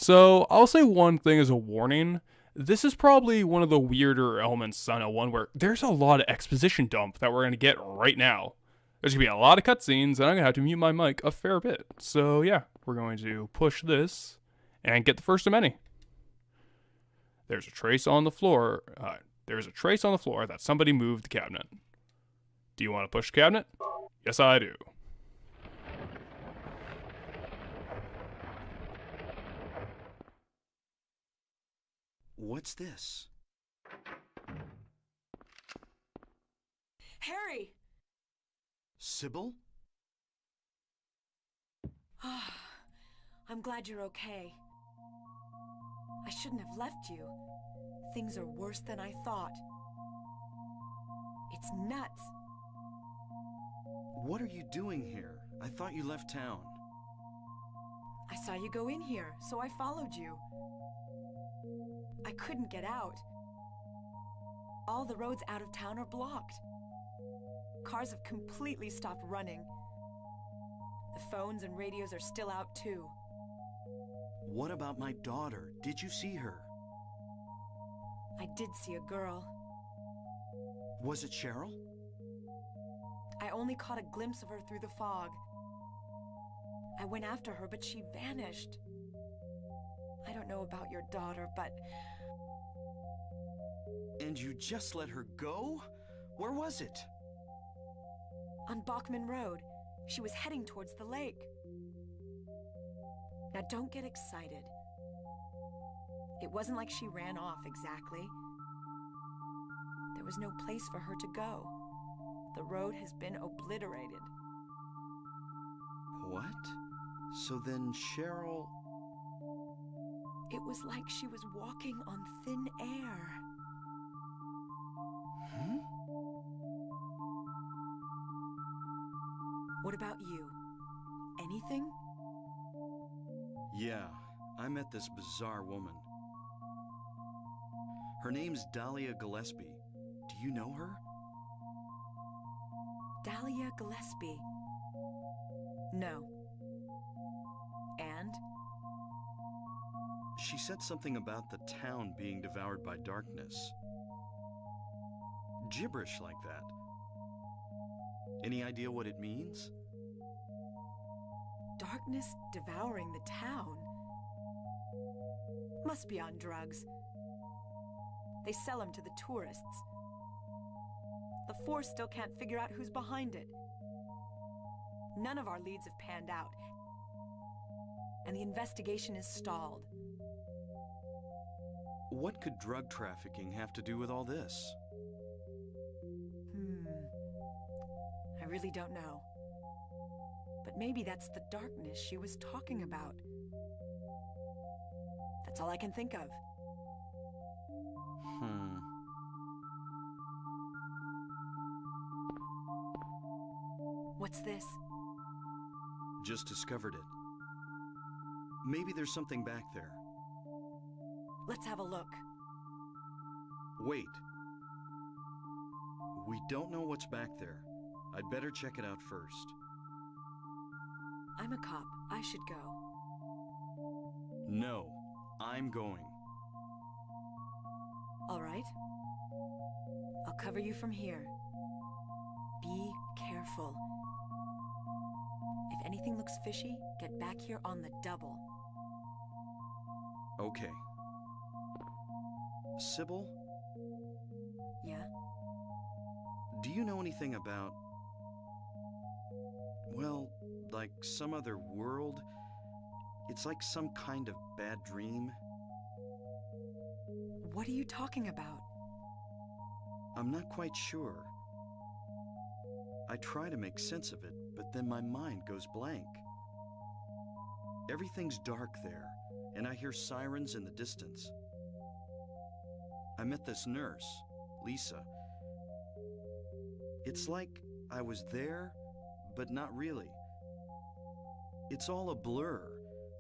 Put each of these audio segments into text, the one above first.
So I'll say one thing as a warning. This is probably one of the weirder elements on one where there's a lot of exposition dump that we're gonna get right now. There's gonna be a lot of cutscenes, and I'm gonna have to mute my mic a fair bit. So yeah, we're going to push this and get the first of many. There's a trace on the floor. There's a trace on the floor that somebody moved the cabinet. Do you want to push the cabinet? Yes, I do. What's this? Harry! Sybil? I'm glad you're okay. I shouldn't have left you. Things are worse than I thought. It's nuts. What are you doing here? I thought you left town. I saw you go in here, so I followed you. I couldn't get out. All the roads out of town are blocked. Cars have completely stopped running. The phones and radios are still out too. What about my daughter? Did you see her? I did see a girl. Was it Cheryl? I only caught a glimpse of her through the fog. I went after her, but she vanished. I don't know about your daughter, but... And you just let her go? Where was it? On Bachman Road. She was heading towards the lake. Now don't get excited. It wasn't like she ran off exactly. There was no place for her to go. The road has been obliterated. What? So then Cheryl... It was like she was walking on thin air. Hmm? What about you? Anything? Yeah, I met this bizarre woman. Her name's Dahlia Gillespie. Do you know her? Dahlia Gillespie? No. And? She said something about the town being devoured by darkness. Gibberish like that. Any idea what it means? Darkness devouring the town? Must be on drugs. They sell them to the tourists. The Force still can't figure out who's behind it. None of our leads have panned out, and the investigation is stalled. What could drug trafficking have to do with all this? I really don't know. But maybe that's the darkness she was talking about. That's all I can think of. What's this? Just discovered it. Maybe there's something back there. Let's have a look. Wait. We don't know what's back there. I'd better check it out first. I'm a cop. I should go. No, I'm going. All right. I'll cover you from here. Be careful. If anything looks fishy, get back here on the double. Okay. Sybil, Yeah? do you know anything about... well, like some other world? It's like some kind of bad dream. What are you talking about? I'm not quite sure. I try to make sense of it, but then my mind goes blank. Everything's dark there, and I hear sirens in the distance. I met this nurse, Lisa. It's like I was there, but not really. It's all a blur,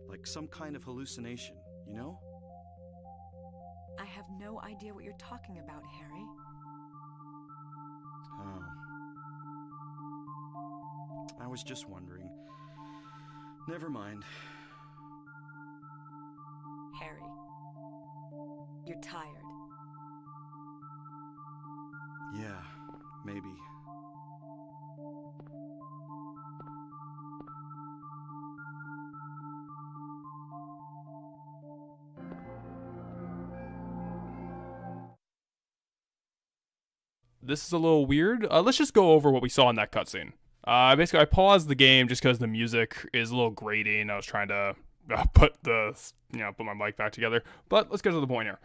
like some kind of hallucination, you know? I have no idea what you're talking about, Harry. Oh. I was just wondering. Never mind. You're tired. Yeah, maybe. This is a little weird. Let's just go over what we saw in that cutscene. Basically, I paused the game just because the music is a little grating. I was trying to put my mic back together. But let's get to the point here.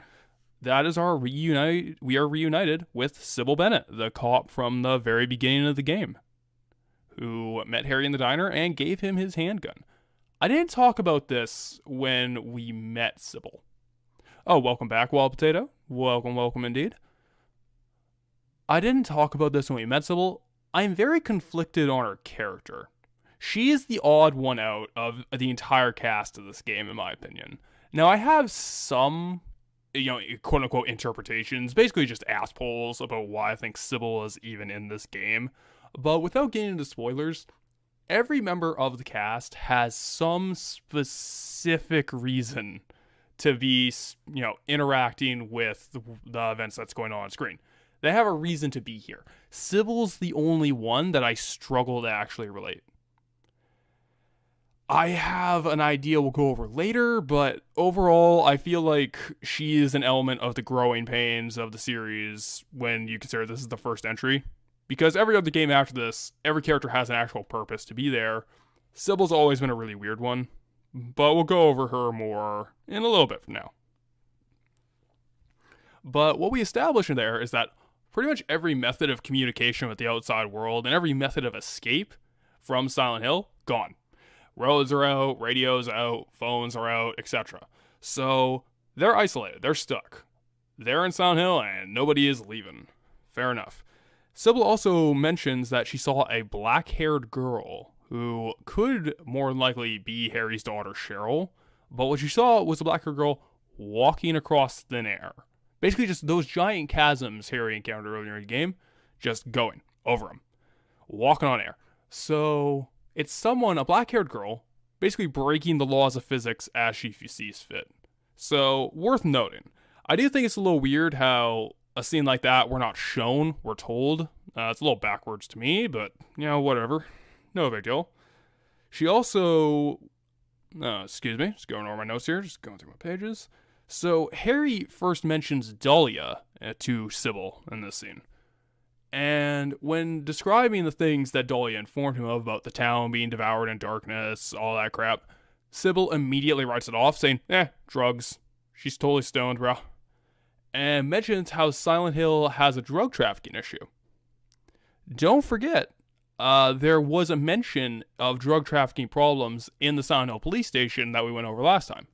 That is our reunite. We are reunited with Sybil Bennett, the cop from the very beginning of the game, who met Harry in the diner and gave him his handgun. I didn't talk about this when we met Sybil. Oh, welcome back, Wild Potato. Welcome indeed. I didn't talk about this when we met Sybil. I'm very conflicted on her character. She is the odd one out of the entire cast of this game, in my opinion. Now, I have some, quote-unquote interpretations, basically just ass polls about why I think Sybil is even in this game. But without getting into spoilers, every member of the cast has some specific reason to be, interacting with the events that's going on screen. They have a reason to be here. Sybil's the only one that I struggle to actually relate. I have an idea we'll go over later, but overall, I feel like she is an element of the growing pains of the series when you consider this is the first entry. Because every other game after this, every character has an actual purpose to be there. Sybil's always been a really weird one, but we'll go over her more in a little bit from now. But what we establish in there is that pretty much every method of communication with the outside world and every method of escape from Silent Hill, gone. Roads are out, radios out, phones are out, etc. So they're isolated, they're stuck. They're in Silent Hill and nobody is leaving. Fair enough. Sybil also mentions that she saw a black-haired girl who could more than likely be Harry's daughter Cheryl, but what she saw was a black-haired girl walking across thin air. Basically just those giant chasms Harry encountered earlier in the game, just going over them, walking on air. So it's a black-haired girl, basically breaking the laws of physics as she sees fit. So worth noting. I do think it's a little weird how a scene like that we're not shown, we're told. It's a little backwards to me, but whatever. No big deal. She also, just going over my notes here, just going through my pages. So Harry first mentions Dahlia to Sybil in this scene. And when describing the things that Dahlia informed him of about the town being devoured in darkness, all that crap, Sybil immediately writes it off, saying, drugs. She's totally stoned, bro. And mentions how Silent Hill has a drug trafficking issue. Don't forget, there was a mention of drug trafficking problems in the Silent Hill police station that we went over last time.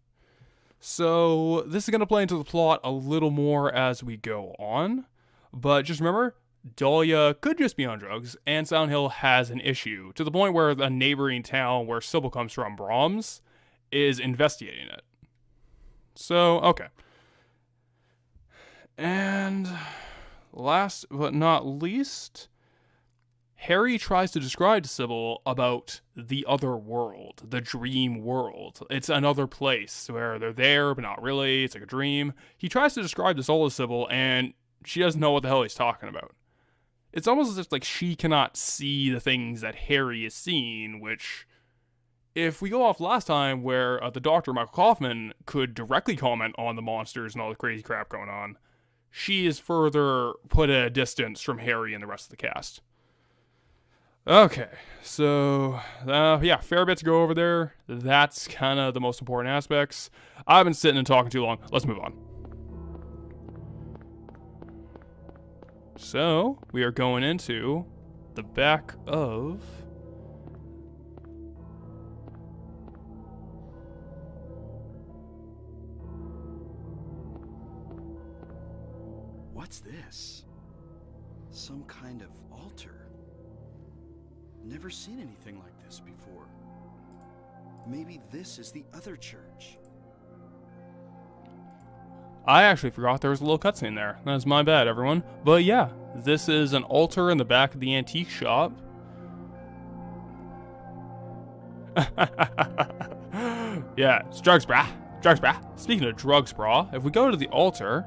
So this is going to play into the plot a little more as we go on. But just remember, Dahlia could just be on drugs, and Silent Hill has an issue, to the point where the neighboring town where Sybil comes from, Brahms, is investigating it. So, okay. And last but not least, Harry tries to describe to Sybil about the other world, the dream world. It's another place where they're there, but not really. It's like a dream. He tries to describe this all to Sybil, and she doesn't know what the hell he's talking about. It's almost as if like she cannot see the things that Harry is seeing, which, if we go off last time where the Dr. Michael Kaufman could directly comment on the monsters and all the crazy crap going on, she is further put at a distance from Harry and the rest of the cast. Okay, so, fair bit to go over there. That's kind of the most important aspects. I've been sitting and talking too long. Let's move on. So, we are going into the back of... What's this? Some kind of altar. Never seen anything like this before. Maybe this is the other church. I actually forgot there was a little cutscene there. That's my bad, everyone. But yeah, this is an altar in the back of the antique shop. Yeah, it's drugs, brah. Drugs, brah. Speaking of drugs, brah, if we go to the altar,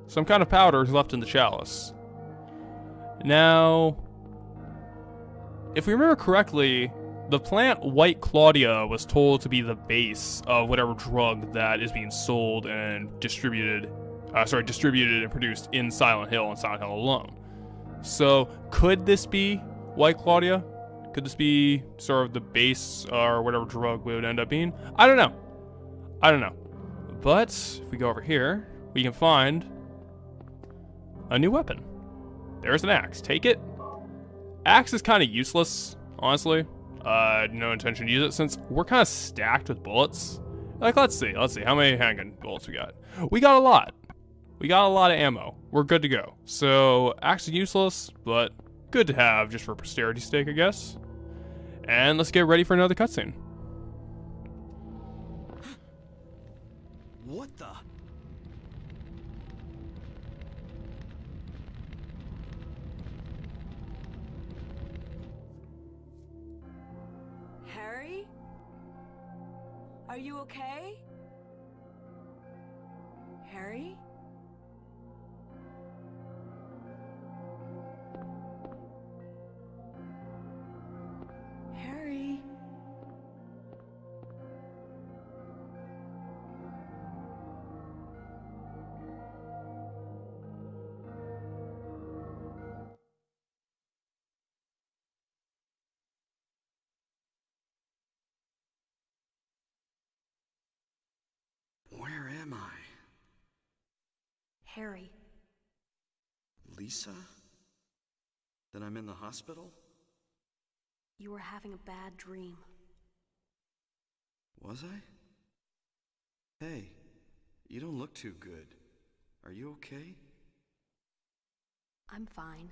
some kind of powder is left in the chalice. Now, if we remember correctly, the plant White Claudia was told to be the base of whatever drug that is being sold and distributed and produced in Silent Hill and Silent Hill alone. So, could this be White Claudia? Could this be sort of the base or whatever drug we would end up being? I don't know. But if we go over here, we can find a new weapon. There's an axe. Take it. Axe is kind of useless, honestly. No intention to use it since we're kind of stacked with bullets. Like, let's see how many handgun bullets we got. We got a lot. We got a lot of ammo. We're good to go. So, axe is useless, but good to have just for posterity's sake, I guess. And let's get ready for another cutscene. What the? Harry? Are you okay? Harry? Harry? Where am I? Harry. Lisa? Then I'm in the hospital? You were having a bad dream. Was I? Hey, you don't look too good. Are you okay? I'm fine.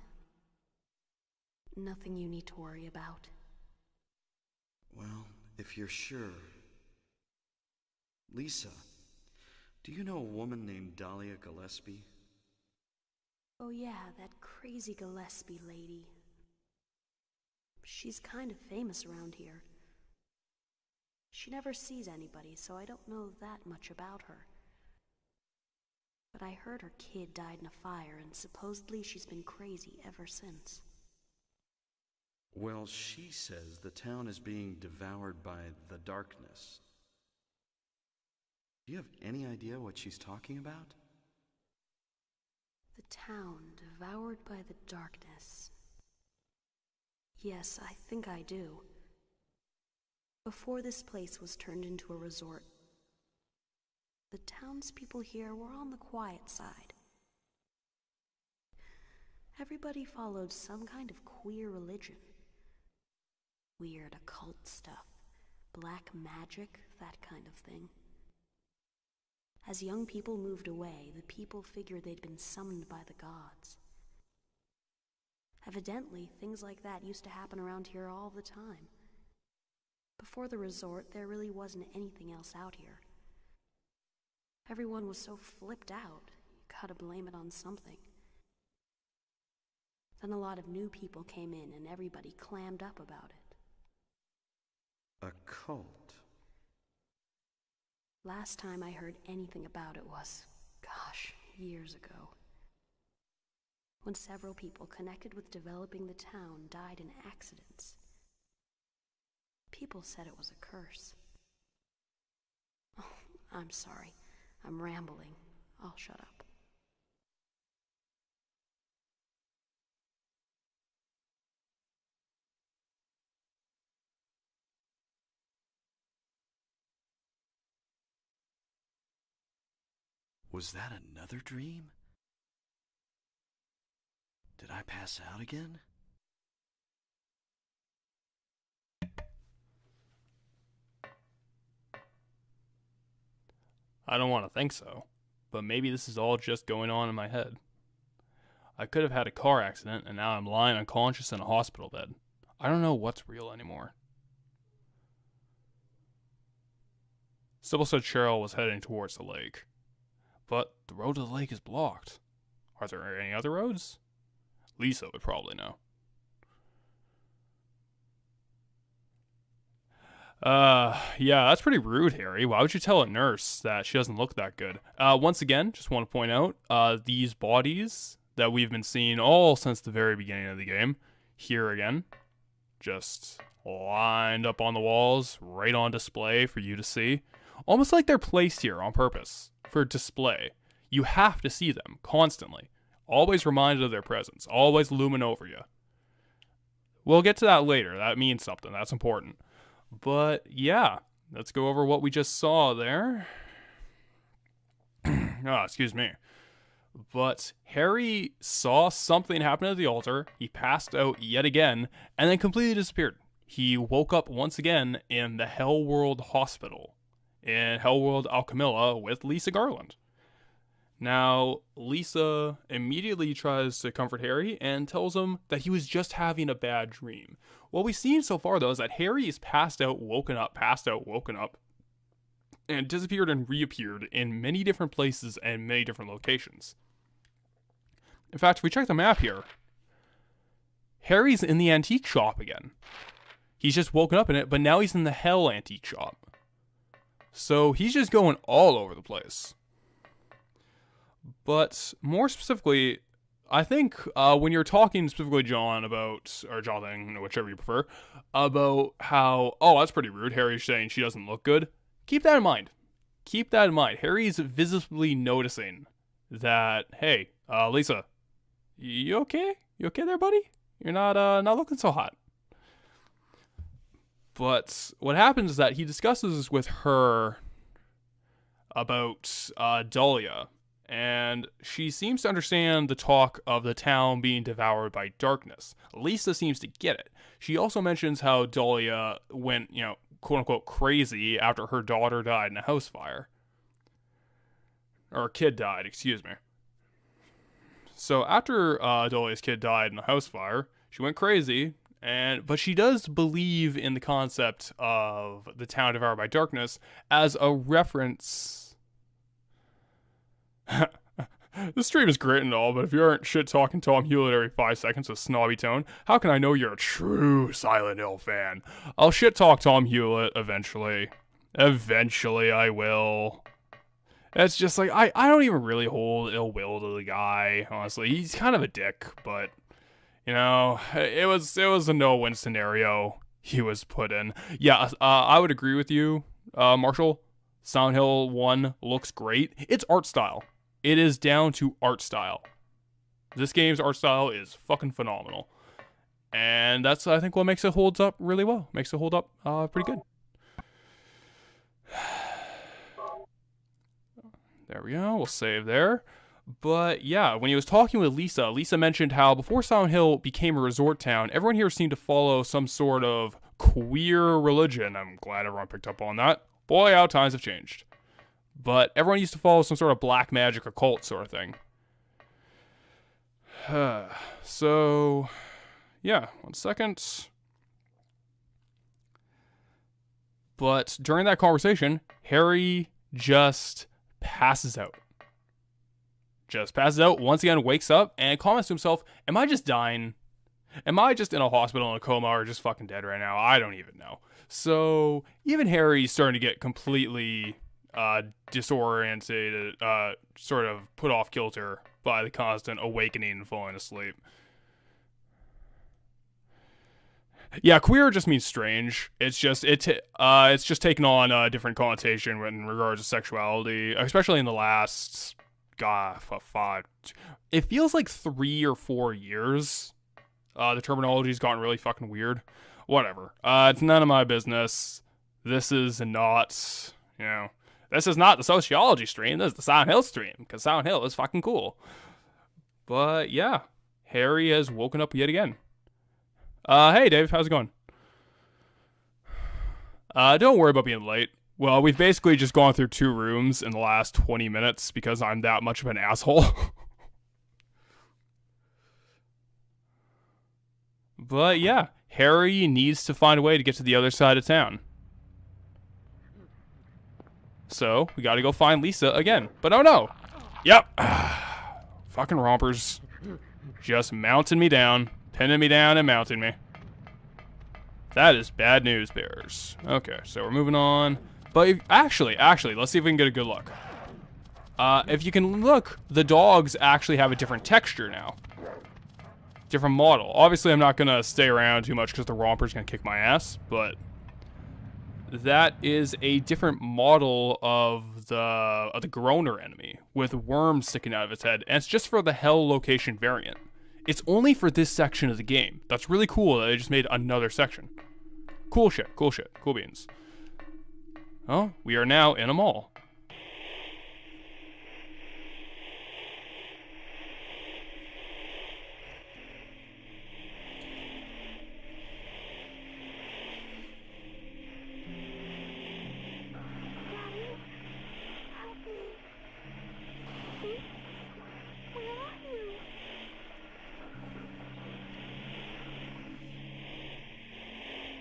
Nothing you need to worry about. Well, if you're sure. Lisa, do you know a woman named Dahlia Gillespie? Oh yeah, that crazy Gillespie lady. She's kind of famous around here. She never sees anybody, so I don't know that much about her. But I heard her kid died in a fire, and supposedly she's been crazy ever since. Well, she says the town is being devoured by the darkness. Do you have any idea what she's talking about? The town devoured by the darkness. Yes, I think I do. Before this place was turned into a resort, the townspeople here were on the quiet side. Everybody followed some kind of queer religion. Weird occult stuff, black magic, that kind of thing. As young people moved away, the people figured they'd been summoned by the gods. Evidently, things like that used to happen around here all the time. Before the resort, there really wasn't anything else out here. Everyone was so flipped out, you gotta blame it on something. Then a lot of new people came in and everybody clammed up about it. A cult? Last time I heard anything about it was, gosh, years ago. When several people connected with developing the town died in accidents. People said it was a curse. Oh, I'm sorry. I'm rambling. I'll shut up. Was that another dream? Did I pass out again? I don't want to think so, but maybe this is all just going on in my head. I could have had a car accident and now I'm lying unconscious in a hospital bed. I don't know what's real anymore. Sybil said Cheryl was heading towards the lake, but the road to the lake is blocked. Are there any other roads? Lisa would probably know. Yeah, that's pretty rude, Harry. Why would you tell a nurse that she doesn't look that good? Once again, just want to point out, these bodies that we've been seeing all since the very beginning of the game, here again, just lined up on the walls, right on display for you to see. Almost like they're placed here on purpose, for display. You have to see them, constantly. Always reminded of their presence, always looming over you. We'll get to that later, that means something, that's important. But yeah, let's go over what we just saw there. Excuse me. But Harry saw something happen at the altar. He passed out yet again, and then completely disappeared. He woke up once again in the Hellworld Hospital in Hellworld Alchemilla with Lisa Garland. Now, Lisa immediately tries to comfort Harry and tells him that he was just having a bad dream. What we've seen so far, though, is that Harry is passed out, woken up, and disappeared and reappeared in many different places and many different locations. In fact, if we check the map here, Harry's in the antique shop again. He's just woken up in it, but now he's in the Hell antique shop. So he's just going all over the place. But more specifically, I think when you're talking specifically, John, about, or Jonathan, whichever you prefer, about how, oh, that's pretty rude, Harry's saying she doesn't look good, keep that in mind. Keep that in mind. Harry's visibly noticing that, hey, Lisa, you okay? You okay there, buddy? You're not looking so hot. But what happens is that he discusses with her about Dahlia. And she seems to understand the talk of the town being devoured by darkness. Lisa seems to get it. She also mentions how Dahlia went, quote-unquote crazy after her daughter died in a house fire. Or kid died, excuse me. So after Dahlia's kid died in a house fire, she went crazy, but she does believe in the concept of the town devoured by darkness as a reference. This stream is great and all, but if you aren't shit-talking Tom Hewlett every 5 seconds with snobby tone, how can I know you're a true Silent Hill fan? I'll shit-talk Tom Hewlett eventually. Eventually I will. It's just like, I don't even really hold ill will to the guy, honestly. He's kind of a dick, but, it was a no-win scenario he was put in. Yeah, I would agree with you, Marshall. Silent Hill 1 looks great. It's art style. It is down to art style. This game's art style is fucking phenomenal. And that's, I think, what makes it holds up really well. Makes it hold up pretty good. There we go. We'll save there. But yeah, when he was talking with Lisa, Lisa mentioned how before Silent Hill became a resort town, everyone here seemed to follow some sort of queer religion. I'm glad everyone picked up on that. Boy, how times have changed. But everyone used to follow some sort of black magic occult sort of thing. So, yeah, 1 second. But during that conversation, Harry just passes out. Just passes out, once again wakes up, and comments to himself, am I just dying? Am I just in a hospital in a coma or just fucking dead right now? I don't even know. So, even Harry's starting to get completely disoriented, sort of put off kilter by the constant awakening and falling asleep. Yeah, queer just means strange. It's just taken on a different connotation in regards to sexuality, especially in the last, it feels like 3 or 4 years. The terminology's gotten really fucking weird. Whatever. It's none of my business. This is not the sociology stream. This is the Silent Hill stream, because Silent Hill is fucking cool. But yeah, Harry has woken up yet again. Hey Dave, how's it going? Don't worry about being late. Well, we've basically just gone through 2 rooms in the last 20 minutes because I'm that much of an asshole. But yeah, Harry needs to find a way to get to the other side of town. So, we gotta go find Lisa again. But oh no! Yep! Fucking rompers. Just mounting me down, pinning me down and mounting me. That is bad news, bears. Okay, so we're moving on. But actually, let's see if we can get a good look. If you can look, the dogs actually have a different texture now. Different model. Obviously, I'm not going to stay around too much because the romper's going to kick my ass, but that is a different model of the groaner enemy with worms sticking out of its head, and it's just for the hell location variant. It's only for this section of the game. That's really cool that they just made another section. Cool shit, cool beans. Oh, we are now in a mall.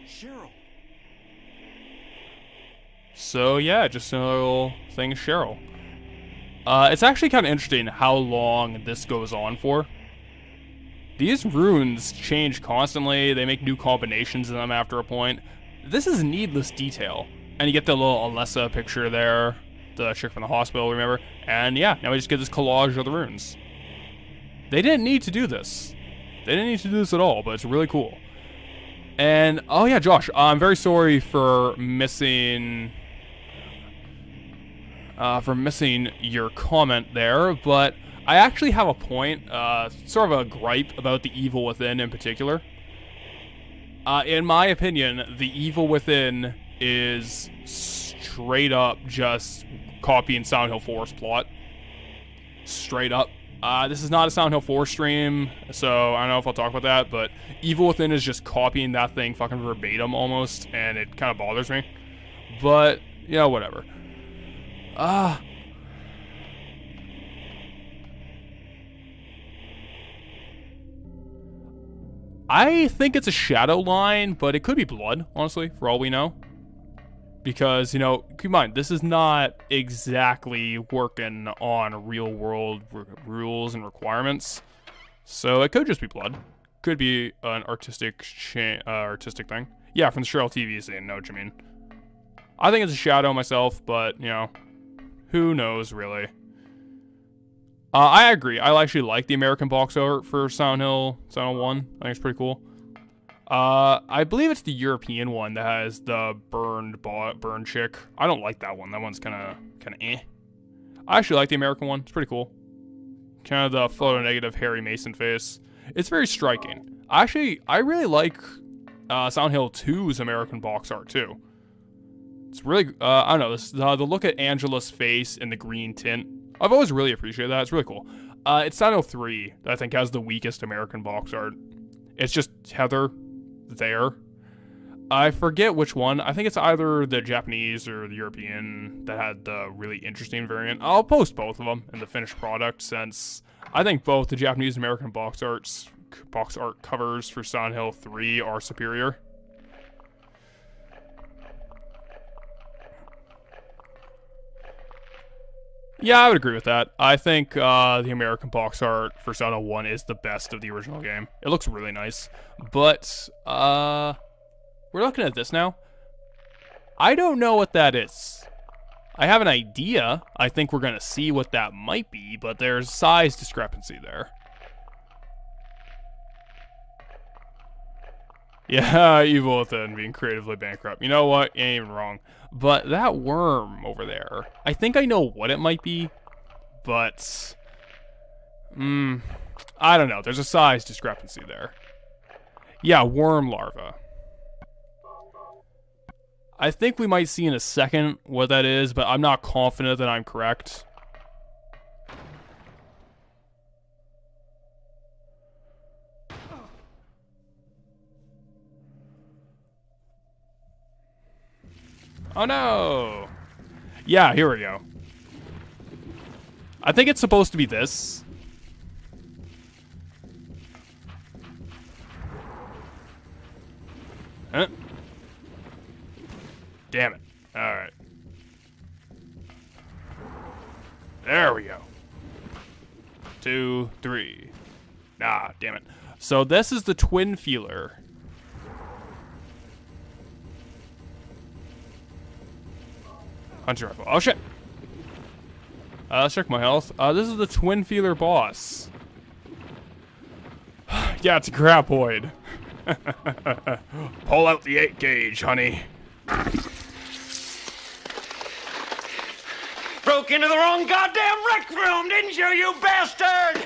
Cheryl. So yeah, just another little thing, Cheryl. It's actually kind of interesting how long this goes on for. These runes change constantly. They make new combinations in them after a point. This is needless detail. And you get the little Alessa picture there, the chick from the hospital, remember? And yeah, now we just get this collage of the runes. They didn't need to do this. They didn't need to do this at all, but it's really cool. And, oh yeah, Josh, I'm very sorry for missing your comment there, but I actually have a point, sort of a gripe about the Evil Within in particular. In my opinion, the Evil Within is straight up just copying Silent Hill 4's plot. Straight up. This is not a Silent Hill 4 stream, so I don't know if I'll talk about that, but Evil Within is just copying that thing fucking verbatim almost, and it kind of bothers me. But, you know, whatever. I think it's a shadow line, but it could be blood, honestly, for all we know. Because, you know, keep in mind, this is not exactly working on real-world rules and requirements. So it could just be blood. Could be an artistic thing. Yeah, from the Cheryl TV scene, know what you mean. I think it's a shadow myself, but, you know, who knows, really. I agree. I actually like the American box art for Silent Hill 1. I think it's pretty cool. I believe it's the European one that has the burn chick. I don't like that one. That one's kind of eh. I actually like the American one. It's pretty cool. Kind of the photo negative Harry Mason face. It's very striking. Actually, I really like Silent Hill 2's American box art too. It's really, I don't know, the look at Angela's face in the green tint. I've always really appreciated that. It's really cool. It's Silent Hill 3 that I think has the weakest American box art. It's just Heather there. I forget which one. I think it's either the Japanese or the European that had the really interesting variant. I'll post both of them in the finished product, since I think both the Japanese and American box art covers for Silent Hill 3 are superior. Yeah, I would agree with that. I think the American box art for Silent Hill 1 is the best of the original game. It looks really nice. But, we're looking at this now. I don't know what that is. I have an idea. I think we're going to see what that might be, but there's size discrepancy there. Yeah, Evil Within being creatively bankrupt. You know what? You ain't even wrong. But that worm over there, I think I know what it might be, but I don't know. There's a size discrepancy there. Yeah, worm larva. I think we might see in a second what that is, but I'm not confident that I'm correct. Oh no! Yeah, here we go. I think it's supposed to be this. Huh? Damn it. Alright. There we go. 2, 3. Nah, damn it. So this is the twin feeler. Hunting rifle. Oh, shit. Let's check my health. This is the twin feeler boss. Yeah, it's a graboid. Pull out the 8 gauge, honey. Broke into the wrong goddamn rec room, didn't you, you bastard?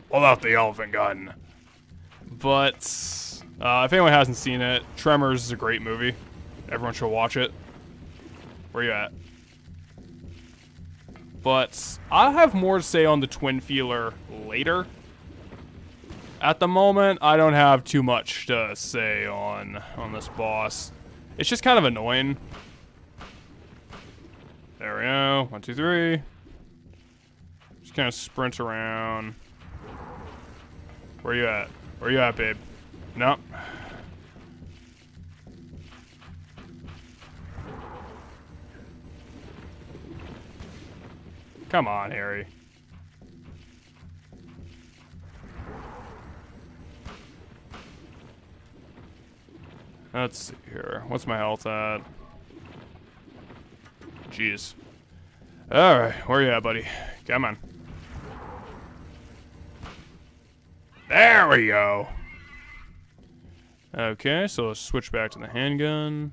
Pull out the elephant gun. But, if anyone hasn't seen it, Tremors is a great movie. Everyone should watch it. Where you at? But I'll have more to say on the twin feeler later. At the moment, I don't have too much to say on this boss. It's just kind of annoying. There we go. 1, 2, 3. Just kind of sprint around. Where you at? Where you at, babe? No. Come on, Harry. Let's see here. What's my health at? Jeez. Alright, where you at, buddy? Come on. There we go. Okay, so let's switch back to the handgun.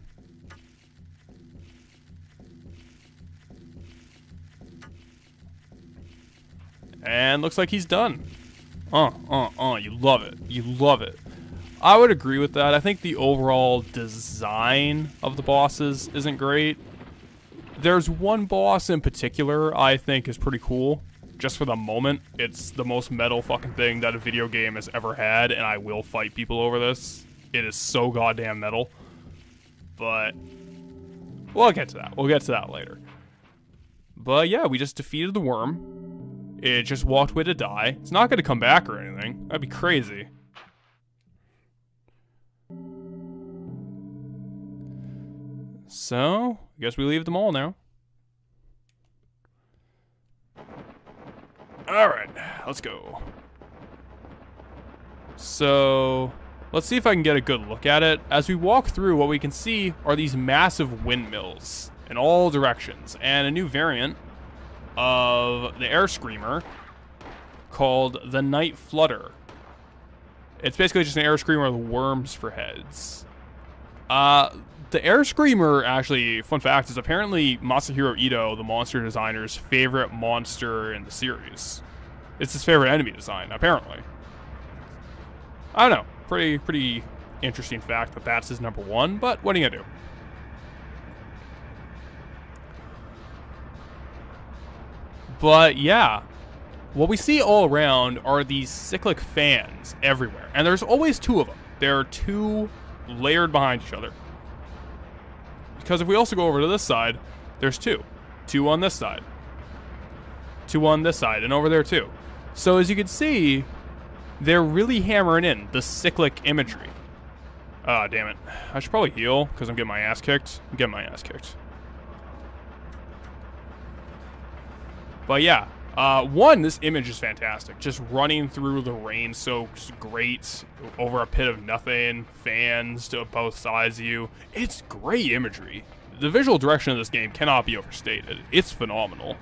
And looks like he's done. You love it. You love it. I would agree with that. I think the overall design of the bosses isn't great. There's one boss in particular I think is pretty cool. Just for the moment, it's the most metal fucking thing that a video game has ever had, and I will fight people over this. It is so goddamn metal. But we'll get to that. We'll get to that later. But yeah, we just defeated the worm. It just walked away to die. It's not going to come back or anything. That'd be crazy. So, I guess we leave them all now. Alright, let's go. So, let's see if I can get a good look at it. As we walk through, what we can see are these massive windmills in all directions, and a new variant of the air screamer called the Night Flutter. It's basically just an air screamer with worms for heads. The air screamer, actually, fun fact, is apparently Masahiro Ito, the monster designer's favorite monster in the series. It's his favorite enemy design, apparently. I don't know. Pretty interesting fact that that's his #1, but what are you gonna do? But yeah, what we see all around are these cyclic fans everywhere, and there's always 2 of them. There are 2 layered behind each other. Because if we also go over to this side, there's 2. 2 on this side. 2 on this side, and over there too. So as you can see, they're really hammering in the cyclic imagery. Ah, damn it. I should probably heal, because I'm getting my ass kicked. I'm getting my ass kicked. But yeah, this image is fantastic. Just running through the rain soaks great, over a pit of nothing, fans to both sides of you. It's great imagery. The visual direction of this game cannot be overstated. It's phenomenal.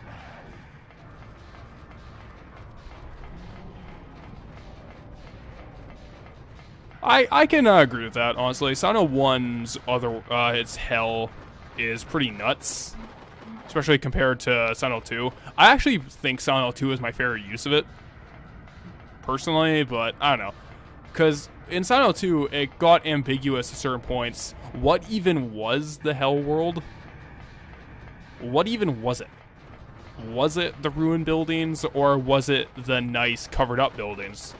I can agree with that, honestly. Silent 1's its hell is pretty nuts. Especially compared to Silent 2. I actually think Silent 2 is my favorite use of it. Personally, but I don't know. Because in Silent 2, it got ambiguous at certain points. What even was the Hell World? What even was it? Was it the ruined buildings, or was it the nice covered up buildings?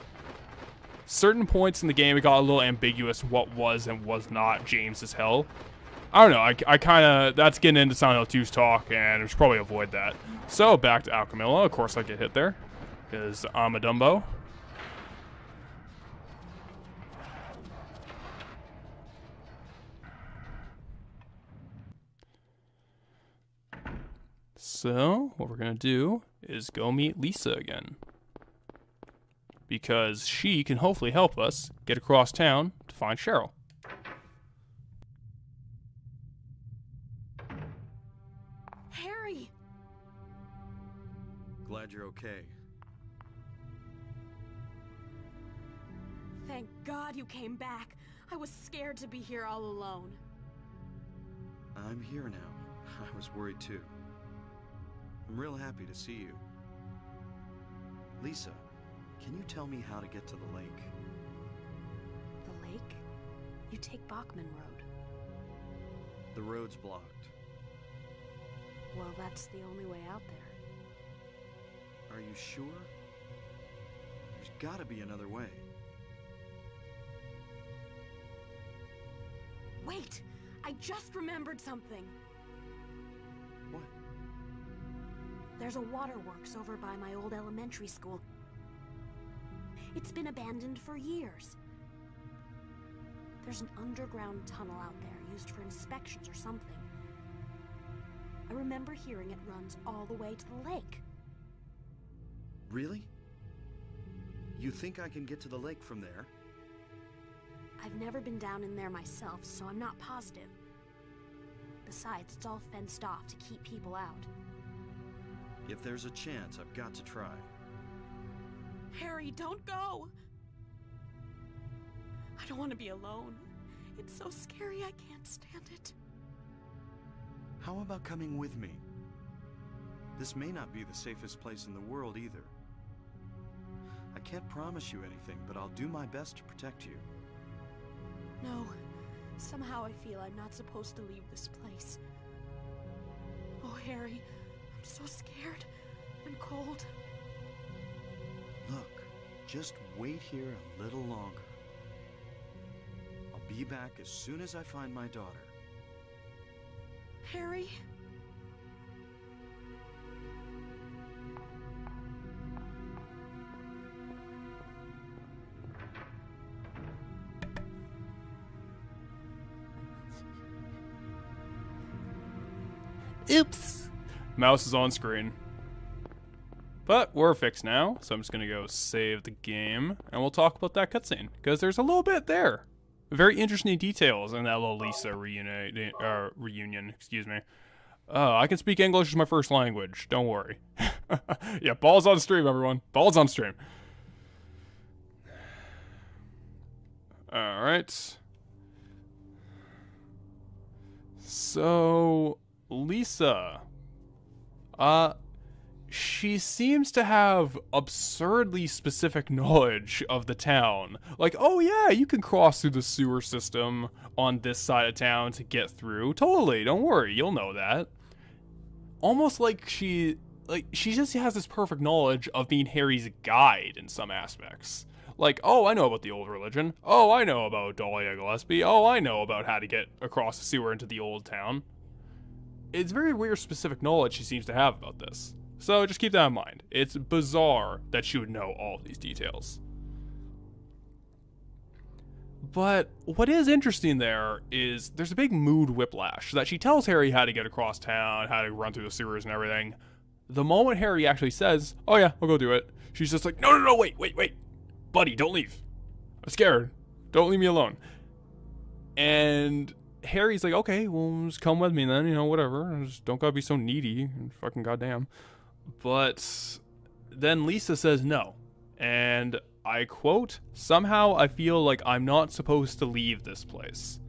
Certain points in the game, it got a little ambiguous what was and was not James's hell. I don't know, I kind of, that's getting into Silent Hill 2's talk, and we should probably avoid that. So, back to Alchemilla. Of course I get hit there, because I'm a Dumbo. So, what we're going to do is go meet Lisa again. Because she can hopefully help us get across town to find Cheryl. okay. Thank God you came back. I was scared to be here all alone. I'm here now. I was worried too. I'm real happy to see you. Lisa, can you tell me how to get to the lake? The lake? You take Bachman Road. The road's blocked. Well, that's the only way out there. Are you sure? There's gotta be another way. Wait! I just remembered something. What? There's a waterworks over by my old elementary school. It's been abandoned for years. There's an underground tunnel out there used for inspections or something. I remember hearing it runs all the way to the lake. Really? You think I can get to the lake from there? I've never been down in there myself, so I'm not positive. Besides, it's all fenced off to keep people out. If there's a chance, I've got to try. Harry, don't go! I don't want to be alone. It's so scary, I can't stand it. How about coming with me? This may not be the safest place in the world either. I can't promise you anything, but I'll do my best to protect you. No. Somehow I feel I'm not supposed to leave this place. Oh, Harry, I'm so scared and cold. Look, just wait here a little longer. I'll be back as soon as I find my daughter. Harry? Oops. Mouse is on screen. But we're fixed now, so I'm just going to go save the game, and we'll talk about that cutscene, because there's a little bit there. Very interesting details in that little Lisa reunion, excuse me. I can speak English as my first language, don't worry. Yeah, balls on stream, everyone. Balls on stream. Alright. So, Lisa. She seems to have absurdly specific knowledge of the town. Like, oh yeah, you can cross through the sewer system on this side of town to get through. Totally, don't worry, you'll know that. Almost like she just has this perfect knowledge of being Harry's guide in some aspects. Like, oh, I know about the old religion. Oh, I know about Dahlia Gillespie. Oh, I know about how to get across the sewer into the old town. It's very weird specific knowledge she seems to have about this. So just keep that in mind. It's bizarre that she would know all of these details. But what is interesting there is there's a big mood whiplash that she tells Harry how to get across town, how to run through the sewers and everything. The moment Harry actually says, oh yeah, I'll go do it, she's just like, no, wait. Buddy, don't leave. I'm scared. Don't leave me alone. And Harry's like, okay, well, just come with me then, you know, whatever. Just don't gotta be so needy. Fucking goddamn. But then Lisa says no. And I quote, somehow I feel like I'm not supposed to leave this place.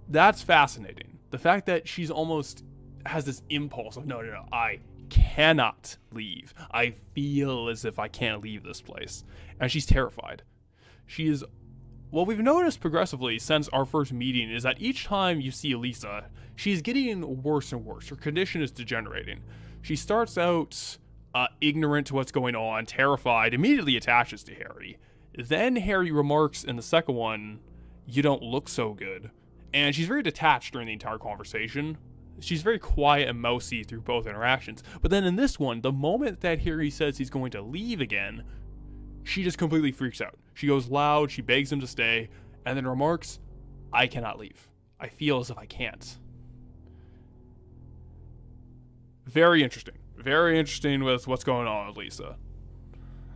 That's fascinating. The fact that she's almost has this impulse of, no, I cannot leave. I feel as if I can't leave this place. And she's terrified. She is... What we've noticed progressively since our first meeting is that each time you see Lisa, she's getting worse and worse. Her condition is degenerating. She starts out ignorant to what's going on, terrified, immediately attaches to Harry. Then Harry remarks in the second one, you don't look so good. And she's very detached during the entire conversation. She's very quiet and mousy through both interactions. But then in this one, the moment that Harry says he's going to leave again, she just completely freaks out. She goes loud, she begs him to stay, and then remarks, I cannot leave. I feel as if I can't. Very interesting. Very interesting with what's going on with Lisa.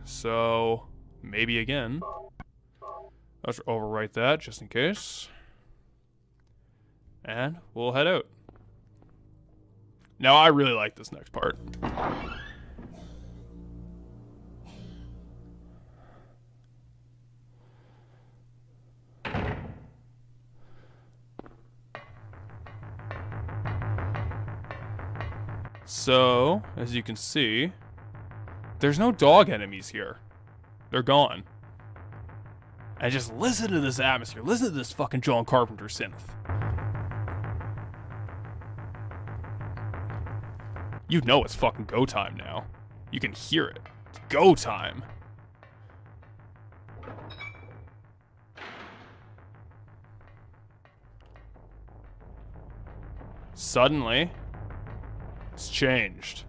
So, maybe again. Let's overwrite that just in case. And we'll head out. Now, I really like this next part. So, as you can see, there's no dog enemies here. They're gone. And just listen to this atmosphere. Listen to this fucking John Carpenter synth. You know it's fucking go time now. You can hear it. It's go time. Suddenly, it's changed.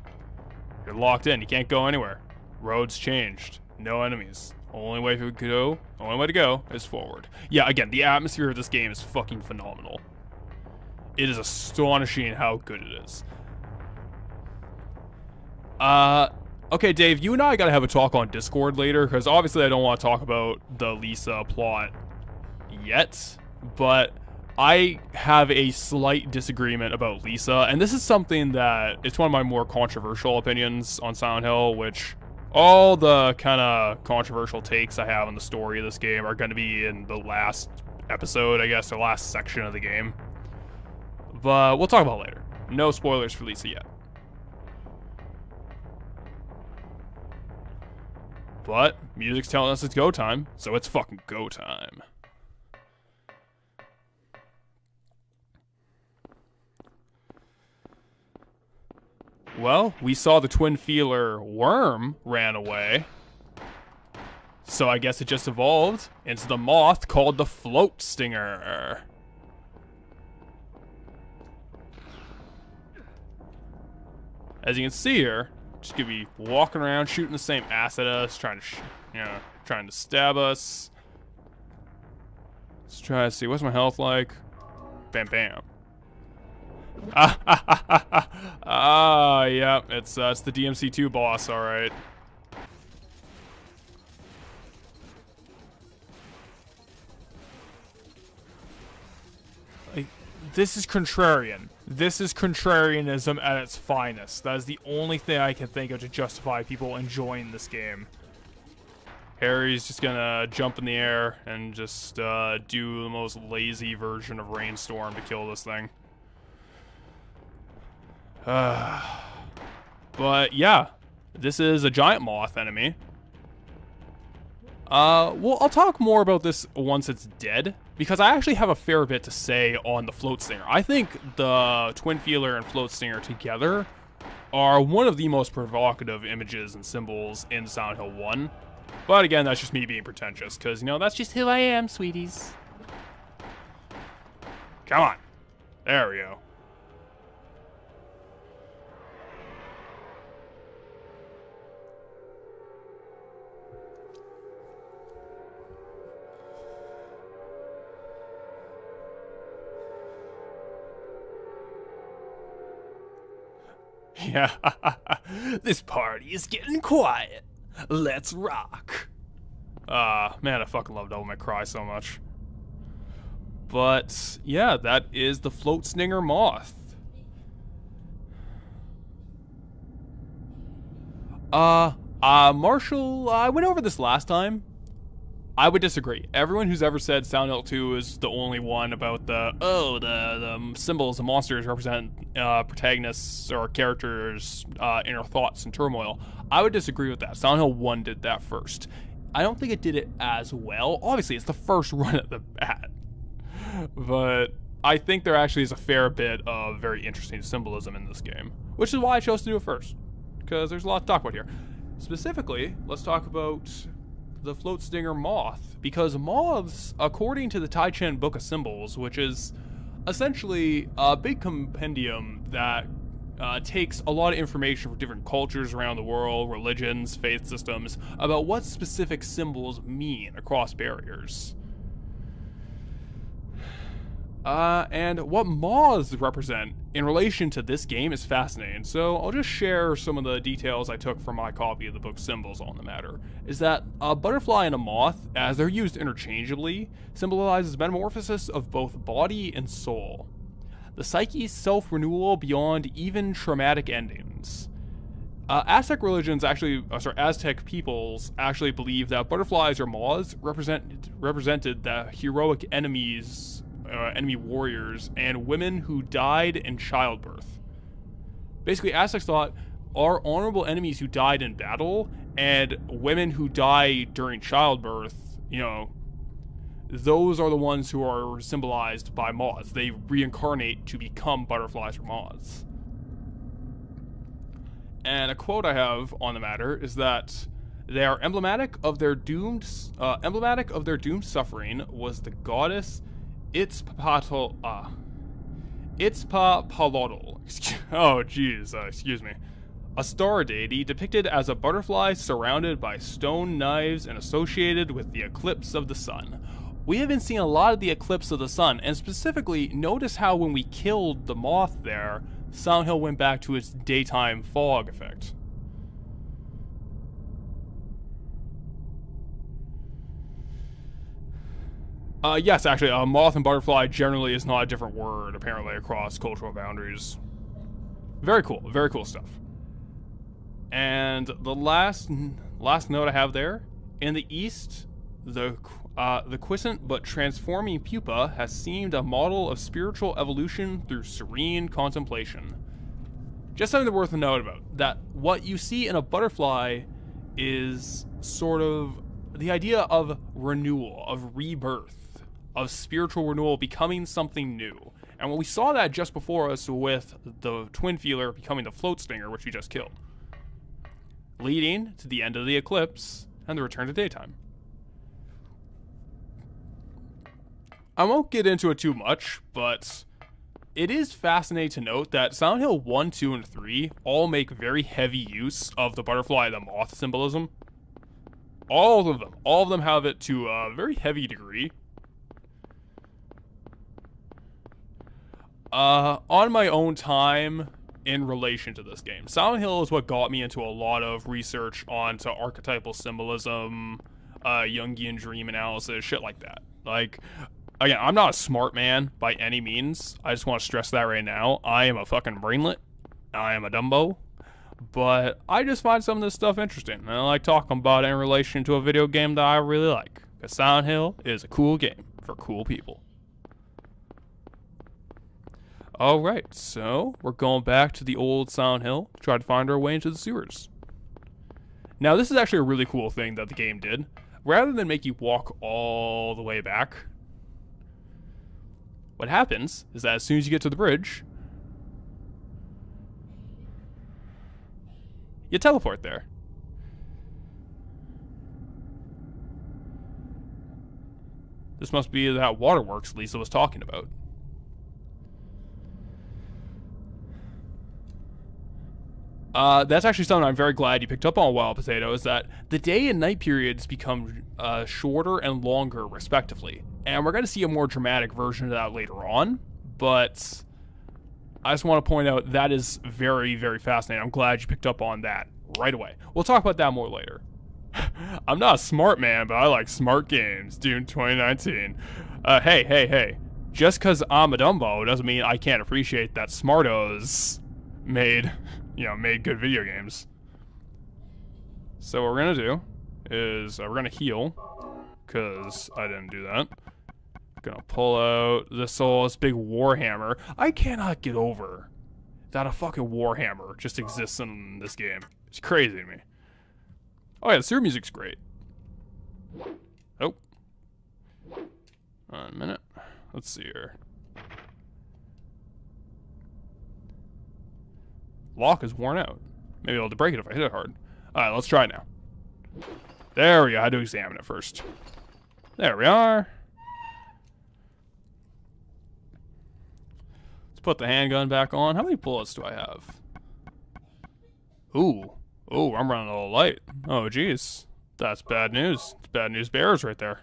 You're locked in. You can't go anywhere. Roads changed. No enemies. Only way to go is forward. Yeah, again, the atmosphere of this game is fucking phenomenal. It is astonishing how good it is. Okay, Dave, you and I gotta have a talk on Discord later, because obviously I don't want to talk about the Lisa plot yet, but I have a slight disagreement about Lisa, and this is something that, it's one of my more controversial opinions on Silent Hill, which all the kind of controversial takes I have on the story of this game are going to be in the last episode, I guess, the last section of the game. But we'll talk about it later. No spoilers for Lisa yet. But music's telling us it's go time, so it's fucking go time. Well, we saw the twin feeler worm ran away. So I guess it just evolved into the moth called the float stinger. As you can see here, just gonna be walking around shooting the same ass at us, trying to stab us. Let's try to see, what's my health like? Bam bam. Yeah, it's the DMC2 boss, all right. Like, this is contrarian. This is contrarianism at its finest. That is the only thing I can think of to justify people enjoying this game. Harry's just gonna jump in the air and just do the most lazy version of Rainstorm to kill this thing. But yeah, this is a giant moth enemy. Well, I'll talk more about this once it's dead, because I actually have a fair bit to say on the float stinger. I think the twin feeler and float stinger together are one of the most provocative images and symbols in Silent Hill 1. But again, that's just me being pretentious, because, you know, that's just who I am, sweeties. Come on. There we go. Yeah, this party is getting quiet. Let's rock. Man, I fucking love Devil May Cry so much. But yeah, that is the float stinger moth. Marshall, I went over this last time. I would disagree. Everyone who's ever said Silent Hill 2 is the only one about the symbols, the monsters represent protagonists or characters' inner thoughts and turmoil. I would disagree with that. Silent Hill 1 did that first. I don't think it did it as well. Obviously, it's the first run at the bat. But I think there actually is a fair bit of very interesting symbolism in this game, which is why I chose to do it first, because there's a lot to talk about here. Specifically, let's talk about the float stinger moth, because moths, according to the Tai Chin Book of Symbols, which is essentially a big compendium that takes a lot of information from different cultures around the world, religions, faith systems, about what specific symbols mean across barriers. And what moths represent in relation to this game is fascinating, so I'll just share some of the details I took from my copy of the book Symbols on the matter. Is that a butterfly and a moth, as they're used interchangeably, symbolizes metamorphosis of both body and soul. the psyche's self-renewal beyond even traumatic endings. Aztec peoples actually believe that butterflies or moths represented the heroic enemy warriors and women who died in childbirth. Basically, Aztecs thought our honorable enemies who died in battle and women who die during childbirth, those are the ones who are symbolized by moths. They reincarnate to become butterflies or moths. And a quote I have on the matter is that they are emblematic of their doomed suffering was the goddess Itzpapalotl. Oh, jeez, excuse me. A star deity depicted as a butterfly surrounded by stone knives and associated with the eclipse of the sun. We have been seeing a lot of the eclipse of the sun, and specifically, notice how when we killed the moth there, Silent Hill went back to its daytime fog effect. Yes, actually, moth and butterfly generally is not a different word, apparently, across cultural boundaries. Very cool stuff. And the last note I have there, in the east, the quiescent but transforming pupa has seemed a model of spiritual evolution through serene contemplation. Just something worth a note about, that what you see in a butterfly is sort of the idea of renewal, of rebirth, of spiritual renewal, becoming something new. And when we saw that just before us with the twin feeler becoming the float stinger, which we just killed, leading to the end of the eclipse and the return to daytime. I won't get into it too much, but it is fascinating to note that Silent Hill 1, 2, and 3 all make very heavy use of the butterfly and the moth symbolism. All of them have it to a very heavy degree. On my own time in relation to this game, Silent Hill is what got me into a lot of research onto archetypal symbolism, Jungian dream analysis, shit like that. Like, again, I'm not a smart man by any means. I just want to stress that right now. I am a fucking brainlet. I am a Dumbo. But I just find some of this stuff interesting. And I like talking about it in relation to a video game that I really like. Because Silent Hill is a cool game for cool people. Alright, so we're going back to the old Silent Hill to try to find our way into the sewers. Now, this is actually a really cool thing that the game did. Rather than make you walk all the way back, what happens is that as soon as you get to the bridge, you teleport there. This must be that waterworks Lisa was talking about. That's actually something I'm very glad you picked up on, Wild Potato, is that the day and night periods become shorter and longer, respectively. And we're going to see a more dramatic version of that later on, but I just want to point out that is very, very fascinating. I'm glad you picked up on that right away. We'll talk about that more later. I'm not a smart man, but I like smart games. Dune 2019. Hey. Just because I'm a Dumbo doesn't mean I can't appreciate that Smartos made good video games. So what we're going to do is we're going to heal, because I didn't do that. Gonna pull out this big warhammer. I cannot get over that a fucking warhammer just exists in this game. It's crazy to me. Oh yeah, the sewer music's great. Oh. 1 minute. Let's see here. Lock is worn out. Maybe I'll have to break it if I hit it hard. Alright, let's try it now. There we go. I had to examine it first. There we are. Put the handgun back on. How many bullets do I have? Ooh, I'm running a little light. Oh, jeez. That's bad news. It's bad news bears right there.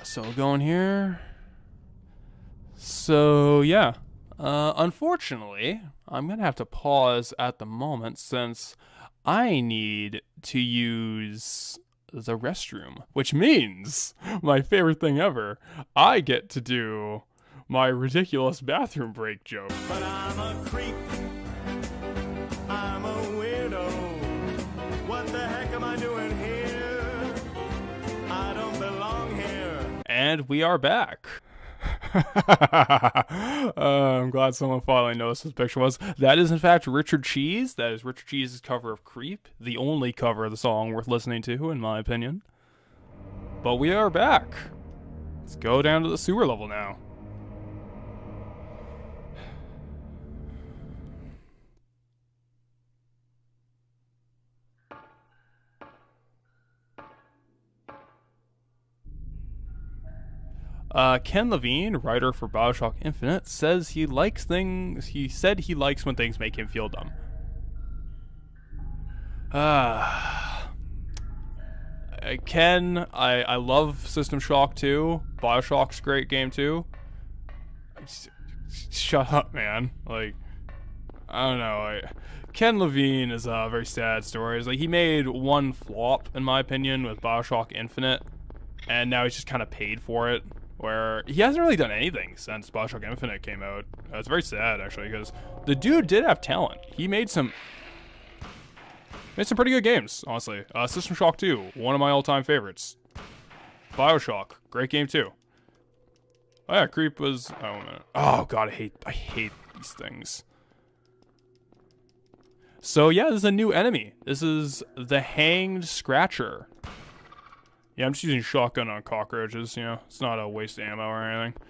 So we'll go in here. So, yeah. Unfortunately, I'm going to have to pause at the moment since I need to use the restroom, which means my favorite thing ever, I get to do my ridiculous bathroom break joke. But I'm a creep. I'm a weirdo. What the heck am I doing here? I don't belong here. And we are back. I'm glad someone finally noticed what this picture was. That is in fact Richard Cheese. That is Richard Cheese's cover of Creep, the only cover of the song worth listening to, in my opinion. But we are back. Let's go down to the sewer level now. Ken Levine, writer for BioShock Infinite, says he likes things. He said he likes when things make him feel dumb. Ken, I love System Shock 2. BioShock's a great game too. Shut up, man. Like, I don't know. Ken Levine is a very sad story. It's like he made one flop, in my opinion, with BioShock Infinite, and now he's just kind of paid for it. Where he hasn't really done anything since BioShock Infinite came out. It's very sad, actually, because the dude did have talent. He made some pretty good games, honestly. System Shock 2, one of my all-time favorites. BioShock, great game too. Oh yeah, Creep was. Oh, a minute. Oh god, I hate these things. So yeah, this is a new enemy. This is the Hanged Scratcher. Yeah, I'm just using shotgun on cockroaches, you know. It's not a waste of ammo or anything.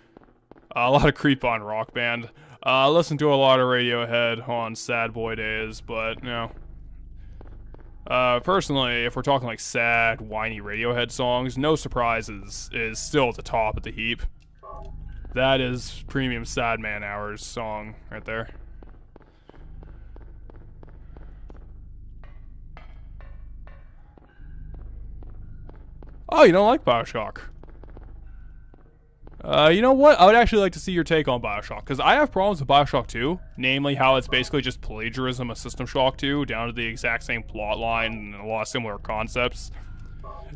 A lot of Creep on Rock Band. Listen to a lot of Radiohead on sad boy days, but, you know. Personally, if we're talking like sad, whiny Radiohead songs, No Surprises is still at the top of the heap. That is premium Sad Man Hours song right there. Oh, you don't like BioShock? You know what? I would actually like to see your take on BioShock, because I have problems with BioShock 2, namely how it's basically just plagiarism of System Shock 2, down to the exact same plot line and a lot of similar concepts.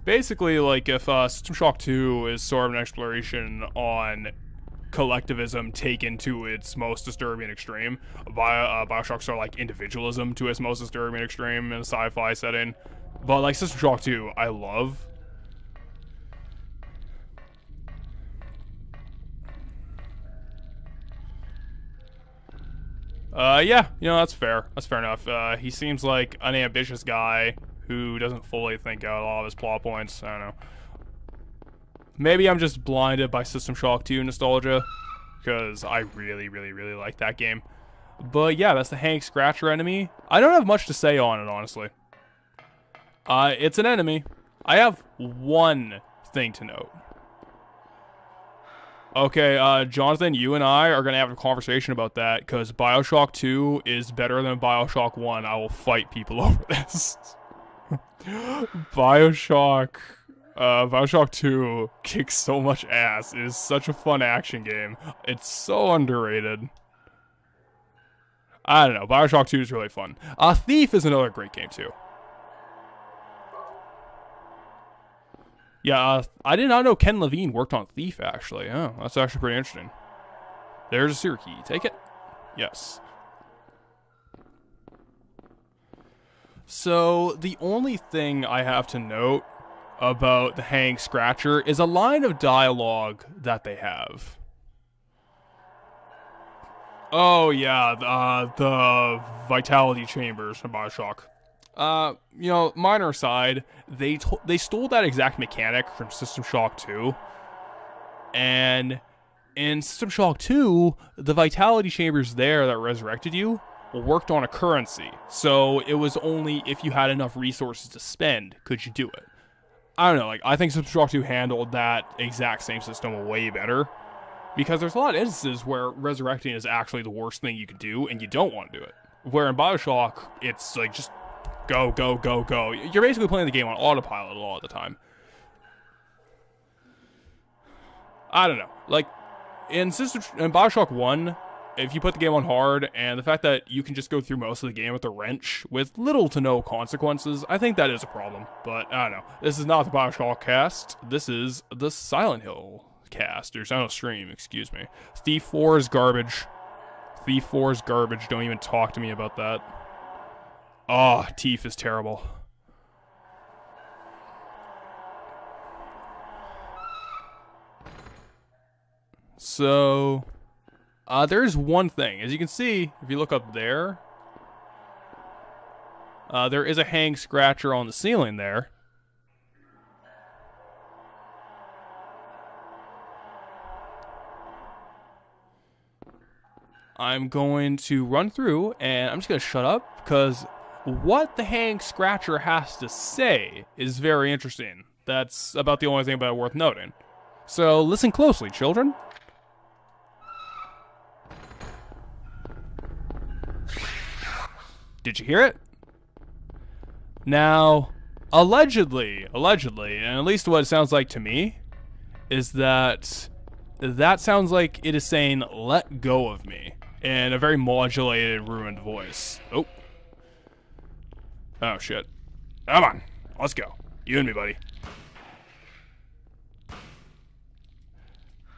Basically, like, if System Shock 2 is sort of an exploration on collectivism taken to its most disturbing extreme, BioShock's sort of like individualism to its most disturbing extreme in a sci-fi setting. But, like, System Shock 2, I love. Yeah, you know, that's fair. That's fair enough. He seems like an ambitious guy who doesn't fully think out all of his plot points. I don't know. Maybe I'm just blinded by System Shock 2 nostalgia, because I really, really, really like that game. But yeah, that's the Hanged Scratcher enemy. I don't have much to say on it, honestly. It's an enemy. I have one thing to note. Okay, Jonathan, you and I are going to have a conversation about that, because BioShock 2 is better than BioShock 1. I will fight people over this. BioShock 2 kicks so much ass. It is such a fun action game. It's so underrated. I don't know, BioShock 2 is really fun. Thief is another great game too. Yeah, I did not know Ken Levine worked on Thief, actually. Oh, that's actually pretty interesting. There's a sewer key. Take it? Yes. So, the only thing I have to note about the Hanged Scratcher is a line of dialogue that they have. Oh, yeah, the Vitality Chambers from BioShock. You know, minor aside, they stole that exact mechanic from System Shock 2. And in System Shock 2, the Vitality Chambers there that resurrected you worked on a currency. So it was only if you had enough resources to spend could you do it. I don't know, like, I think System Shock 2 handled that exact same system way better. Because there's a lot of instances where resurrecting is actually the worst thing you could do, and you don't want to do it. Where in BioShock, it's like just go, go, go, go. You're basically playing the game on autopilot a lot of the time. I don't know. Like, in BioShock 1, if you put the game on hard, and the fact that you can just go through most of the game with a wrench with little to no consequences, I think that is a problem. But I don't know. This is not the Bioshock cast. This is the Silent Hill cast, or Silent Hill stream, excuse me. Thief 4 is garbage. Thief 4 is garbage. Don't even talk to me about that. Oh, Thief is terrible. So, there's one thing. As you can see, if you look up there, there is a hang scratcher on the ceiling there. I'm going to run through, and I'm just going to shut up, because what the hang scratcher has to say is very interesting. That's about the only thing about it worth noting. So, listen closely, children. Did you hear it? Now, allegedly, and at least what it sounds like to me, is that sounds like it is saying, "Let go of me," in a very modulated, ruined voice. Oh. Oh, shit. Come on. Let's go. You and me, buddy.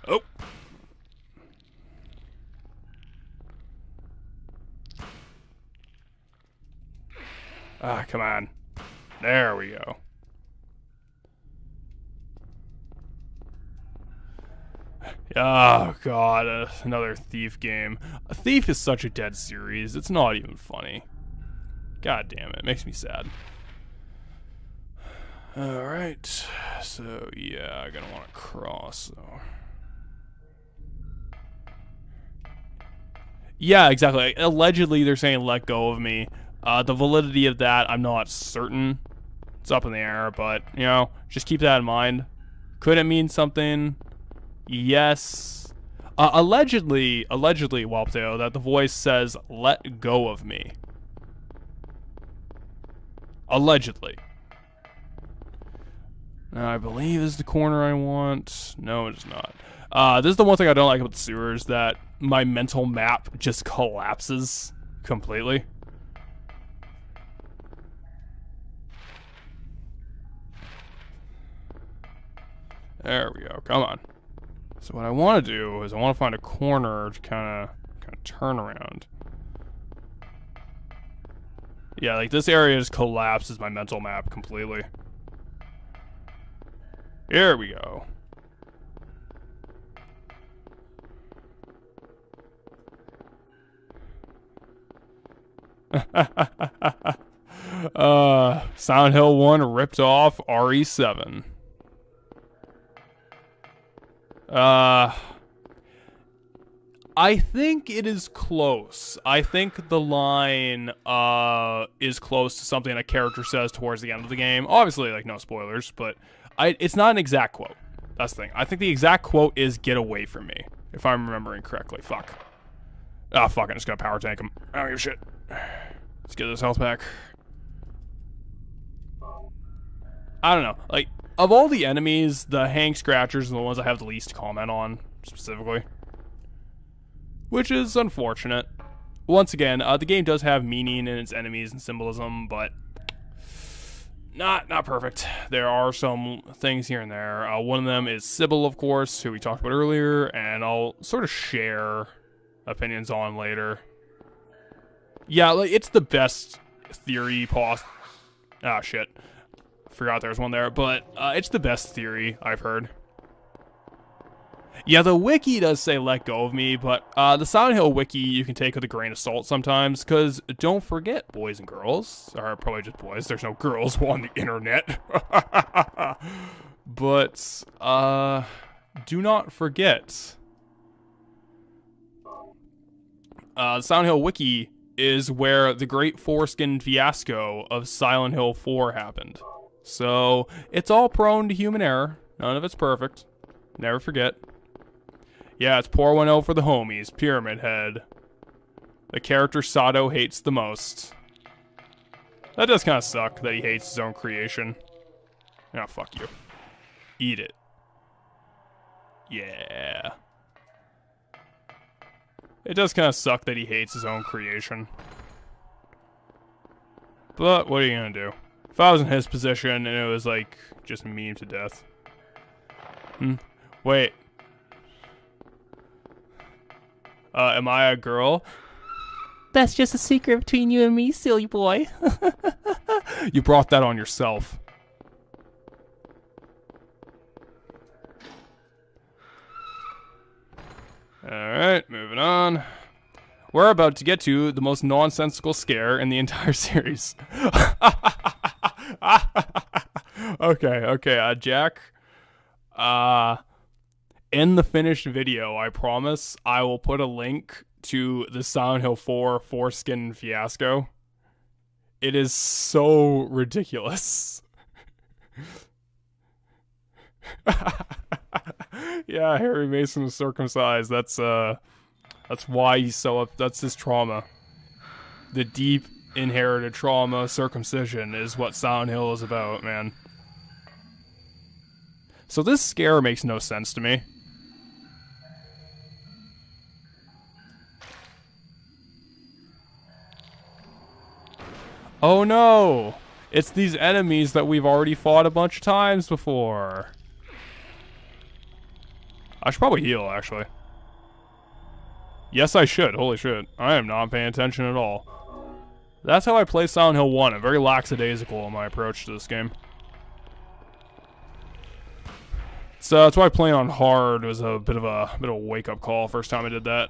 Oh. Ah, come on. There we go. Oh, God. Another Thief game. A Thief is such a dead series. It's not even funny. God damn it. It makes me sad. Alright. So, yeah, I'm gonna want to cross, though. Yeah, exactly. Allegedly, they're saying, "Let go of me." The validity of that, I'm not certain. It's up in the air, but, you know, just keep that in mind. Could it mean something? Yes. Allegedly, Walpteo, that the voice says, "Let go of me." Allegedly. Now, I believe this is the corner I want. No, it is not. This is the one thing I don't like about the sewers, that my mental map just collapses completely. There we go. Come on. So what I want to do is I want to find a corner to kind of turn around. Yeah, like this area just collapses my mental map completely. Here we go. Silent Hill 1 ripped off RE7. I think it is close. I think the line is close to something a character says towards the end of the game. Obviously, like, no spoilers, but it's not an exact quote. That's the thing. I think the exact quote is "Get away from me," if I'm remembering correctly. Fuck. Ah, fuck, I'm just gonna power tank him. I don't give a shit. Let's get this health back. I don't know. Like, of all the enemies, the hang scratchers are the ones I have the least comment on, specifically. Which is unfortunate. Once again, the game does have meaning in its enemies and symbolism, but not perfect. There are some things here and there. One of them is Sybil, of course, who we talked about earlier, and I'll sort of share opinions on later. Yeah, like, it's the best theory Ah, shit. Forgot there was one there, but it's the best theory I've heard. Yeah, the wiki does say "let go of me," but the Silent Hill wiki you can take with a grain of salt sometimes, because don't forget, boys and girls, or probably just boys, there's no girls on the internet. But do not forget, the Silent Hill wiki is where the great Foreskin fiasco of Silent Hill 4 happened. So, it's all prone to human error. None of it's perfect. Never forget. Yeah, it's pour 1-0 for the homies. Pyramid Head. The character Sato hates the most. That does kind of suck that he hates his own creation. Oh, fuck you. Eat it. Yeah. It does kind of suck that he hates his own creation. But what are you gonna do? If I was in his position and it was like just meme to death. Wait. Am I a girl? That's just a secret between you and me, silly boy. You brought that on yourself. Alright, moving on. We're about to get to the most nonsensical scare in the entire series. Okay, Jack. In the finished video, I promise, I will put a link to the Silent Hill 4 Foreskin Fiasco. It is so ridiculous. Yeah, Harry Mason was circumcised. That's why he's so up. That's his trauma. The deep inherited trauma, circumcision, is what Silent Hill is about, man. So this scare makes no sense to me. Oh no! It's these enemies that we've already fought a bunch of times before. I should probably heal, actually. Yes, I should. Holy shit. I am not paying attention at all. That's how I play Silent Hill 1. I'm very lackadaisical in my approach to this game. So that's why playing on hard was a bit of a wake-up call first time I did that.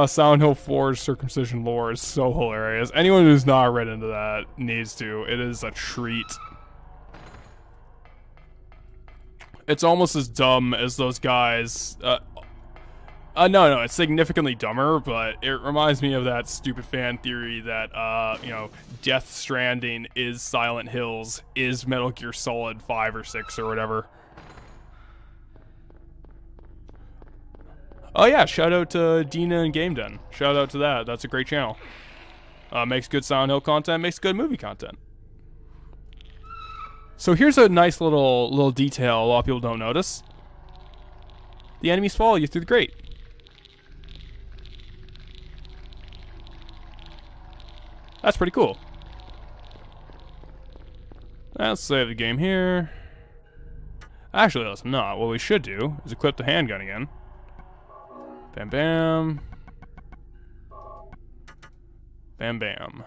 Silent Hill 4's circumcision lore is so hilarious. Anyone who's not read into that needs to. It is a treat. It's almost as dumb as those guys. No, it's significantly dumber, but it reminds me of that stupid fan theory that, you know, Death Stranding is Silent Hills, is Metal Gear Solid 5 or 6 or whatever. Oh yeah, shout out to Dina and Game Den. Shout out to that. That's a great channel. Makes good Silent Hill content, makes good movie content. So here's a nice little detail a lot of people don't notice. The enemies follow you through the grate. That's pretty cool. Let's save the game here. Actually, let's not. What we should do is equip the handgun again. Bam, bam. Bam, bam.